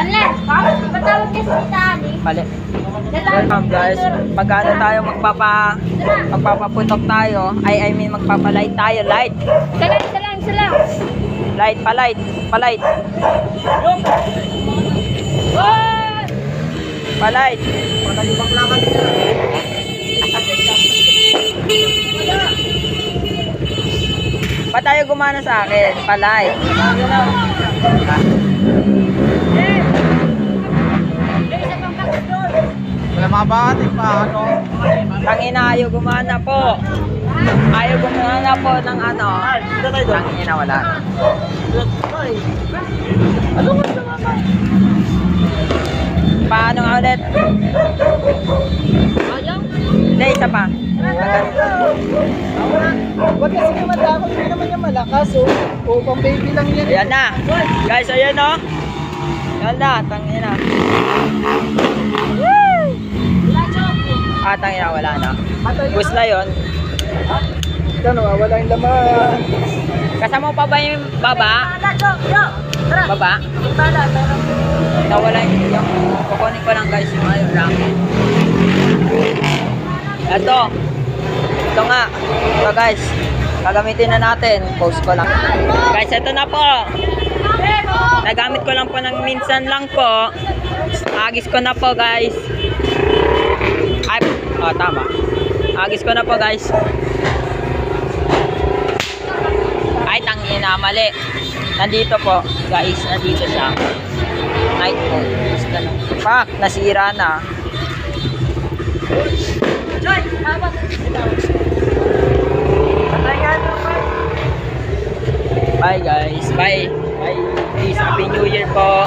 Patawag ka sa tali. Pali. Welcome guys. Magkano tayo magpapaputok tayo. I mean magpapalight tayo. Light. Salang. Light, palight. Palight. Panalimang lakad nila. Pa tayo gumana sa akin. Palight. Wala mga bakit pa ano. Tangina, ayaw gumana po. Ayaw gumana po ng ano. Tangina, wala. Ano nga naman? Paano nga ulit? Hindi, isa pa. Huwag kasi naman ako, hindi naman niya malakas. O pang baby lang yan. Ayan na. Guys, ayan o. Ayan na, tangina. Tangina, wala na. Bus na yun. Ito, nawawala yung laman. Kasama mo pa ba yung baba? Baba? Nawala yung kukunin ko lang guys yung ayun lang. Ito nga. Ito guys. Gagamitin na natin. Post ko lang. Guys, ito na po. Nagamit ko lang po ng minsan lang po. Agis ko na po guys. Ay, tama. Agis ko na po guys. Ay, tangina, mali. Nandito po, guys, nandito siya. Night mode. Gusto na. Pak, nasira na. Bye guys. Bye. Bye. Peace. Happy New Year po.